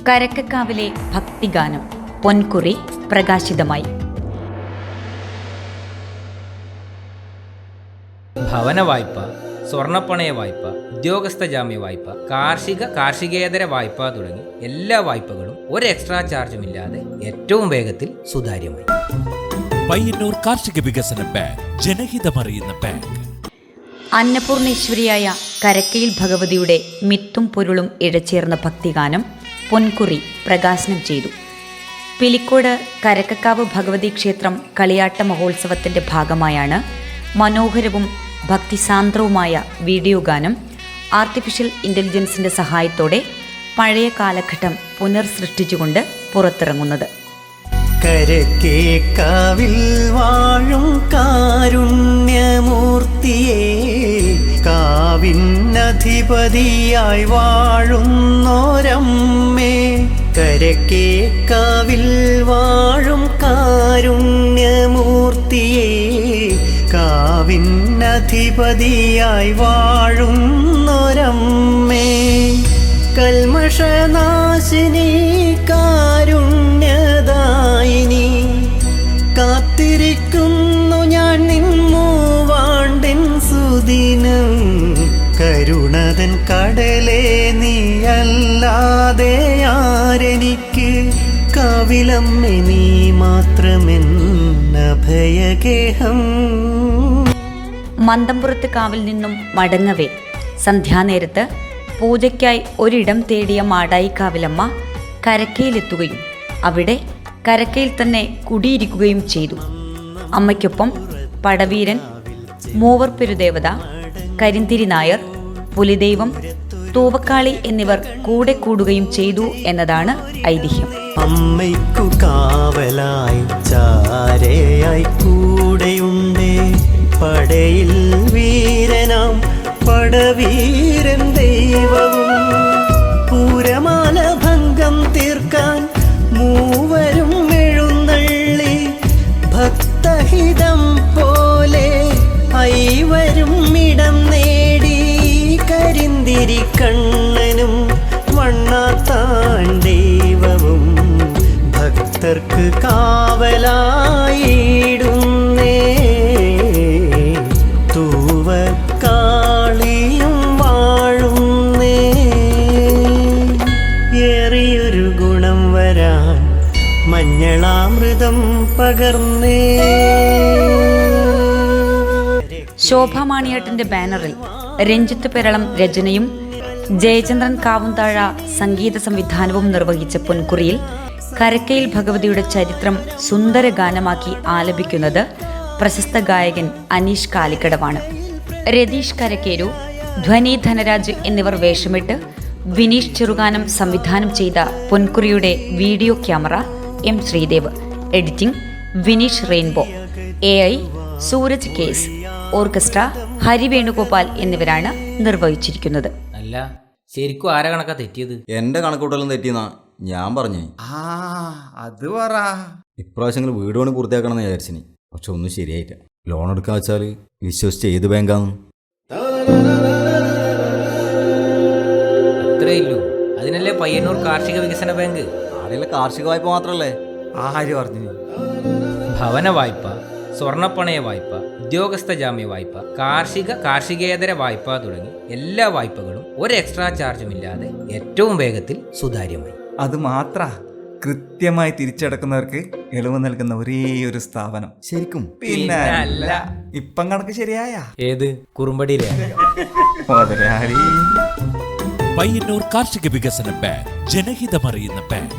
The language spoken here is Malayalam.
കരക്കക്കാവിലെ ഭക്തിഗാനം പൊൻകുറി പ്രകാശിതമായി. ഭവന വായ്പ, സ്വർണ്ണപ്പണയ വായ്പ, ഉദ്യോഗസ്ഥ ജാമ്യ വായ്പ, കാർഷികേതര വായ്പ തുടങ്ങി എല്ലാ വായ്പകളും ഒരു എക്സ്ട്രാ ചാർജുമില്ലാതെ ഏറ്റവും വേഗത്തിൽ സുതാര്യമായി. പയ്യന്നൂർ കാർഷിക വികസന ബാങ്ക്, ജനഹിതമറിയുന്ന ബാങ്ക്. അന്നപൂർണേശ്വരിയായ കരക്കയിൽ ഭഗവതിയുടെ മിത്തും പൊരുളും ഇഴചേർന്ന ഭക്തിഗാനം പൊൻകുറി പ്രകാശനം ചെയ്തു. പിലിക്കോട് കരക്കക്കാവ് ഭഗവതി ക്ഷേത്രം കളിയാട്ട മഹോത്സവത്തിന്റെ ഭാഗമായാണ് മനോഹരവും ഭക്തിസാന്ദ്രവുമായ വീഡിയോ ഗാനം ആർട്ടിഫിഷ്യൽ ഇന്റലിജൻസിന്റെ സഹായത്തോടെ പഴയ കാലഘട്ടം പുനർസൃഷ്ടിച്ചുകൊണ്ട് പുറത്തിറങ്ങുന്നത്. കരക്കേക്കാവിൽ വാഴും കാരുണ്യമൂർത്തിയേ, കാവിനധിപതിയായി വാഴുന്നോരമ്മേ. കരക്കേക്കാവിൽ വാഴും കാരുണ്യമൂർത്തിയേ, കാവിനധിപതിയായി വാഴുന്നോരമ്മേ. കൽമഷനാശിനി കാരുണ്യദായിനി, കാത്തിരിക്കുന്നു ഞാൻ നിൻമൂവാണ്ടിൻ സുദിനം. കരുണതൻ കടലേ നീയല്ലാതെ ആരെനിക്ക്, കവിലമ്മേ നീ മാത്രമെന്നഭയഗേഹം. മന്തംപുറത്ത് കാവിൽ നിന്നും മടങ്ങവേ സന്ധ്യാനേരത്ത് പൂജയ്ക്കായി ഒരിടം തേടിയ മാടായിക്കാവിലമ്മ കരക്കയിലെത്തുകയും അവിടെ കരക്കയിൽ തന്നെ കുടിയിരിക്കുകയും ചെയ്തു. അമ്മയ്ക്കൊപ്പം പടവീരൻ, മൂവർപ്പെരുദേവത, കരിന്തിരി നായർ, പുലിദൈവം, തൂവക്കാളി എന്നിവർ കൂടെ കൂടുകയും ചെയ്തു എന്നതാണ് ഐതിഹ്യം. അമ്മയ്ക്കു കാവലായി ചാരയായി കൂടെയുണ്ടേ, പടയിൽ വീരനാം പടവീരൻ ദൈവവും. പൂരമാല ഭംഗം തീർക്കാൻ മൂവരും എഴുന്നള്ളി, ഭക്തഹിതം പോലെ ഐവരും ഇടം നേടി. കരിന്തിരി കണ്ണനും വണ്ണാത്താൻ ദൈവവും ഭക്തർക്ക് കാവലായിടുന്നേ. തൂവക്കാളിയും വാഴുന്നേ, ഏറിയൊരു ഗുണം വരാൻ മഞ്ഞളാമൃതം പകർന്നേ. ശോഭാമാണിയേട്ടന്റെ ബാനറിൽ രഞ്ജിത്ത് പെരളം രചനയും ജയചന്ദ്രൻ കാവുംതാഴ സംഗീത സംവിധാനവും നിർവഹിച്ച പൊൻകുറിയിൽ കരക്കയിൽ ഭഗവതിയുടെ ചരിത്രം സുന്ദര ഗാനമാക്കി ആലപിക്കുന്നത് പ്രശസ്ത ഗായകൻ അനീഷ് കാലിക്കടവാണ്. രതീഷ് കരക്കേരു, ധ്വനി ധനരാജ് എന്നിവർ വേഷമിട്ട് വിനീഷ് ചെറുഗാനം സംവിധാനം ചെയ്ത പൊൻകുറിയുടെ video camera M Sreedev, editing Vineesh Rainbow, AI Sooraj കേസ്, ഓർക്കസ്ട്ര ഹരിവേണുഗോപാൽ എന്നിവരാണ് നിർവഹിച്ചിരിക്കുന്നത്. അല്ല, ശരിക്കും ആരാ കണക്കാ തെറ്റിയത്? എന്റെ കണക്കൂട്ടലും തെറ്റിയെന്നാ ഞാൻ പറഞ്ഞു. അത് പറ. ഇപ്രാവശ്യങ്ങൾ വീട് പണി പൂർത്തിയാക്കണമെന്ന് വിചാരിച്ചിനി, പക്ഷെ ഒന്നും ശരിയായില്ല. ലോൺ എടുക്കാൻ വെച്ചാൽ വിശ്വസിച്ച് ഏത് ബാങ്കാന്ന്? അത്രയല്ലോ, അതിനല്ലേ പയ്യന്നൂർ കാർഷിക വികസന ബാങ്ക്. ആടെയുള്ള കാർഷിക വായ്പ മാത്രല്ലേ? ആര് പറഞ്ഞു? ഭവന വായ്പ, സ്വർണ്ണപ്പണയ വായ്പ, ഉദ്യോഗസ്ഥ ജാമ്യ വായ്പ, കാർഷികേതര വായ്പ തുടങ്ങി എല്ലാ വായ്പകളും ഒരു എക്സ്ട്രാ ചാർജുമില്ലാതെ ഏറ്റവും വേഗത്തിൽ സുതാര്യമായി. അത് മാത്ര കൃത്യമായി തിരിച്ചടക്കുന്നവർക്ക് ഇളവ് നൽകുന്ന ഒരേ ഒരു സ്ഥാപനം. ശരിക്കും? പിന്നെ അല്ല. ഇപ്പം കണക്ക് ശരിയായ ഏത് കുറുമ്പടിയിലെ പയ്യന്നൂർ കാർഷിക വികസന ബാങ്ക്, ജനഹിതമറിയുന്ന ബാങ്ക്.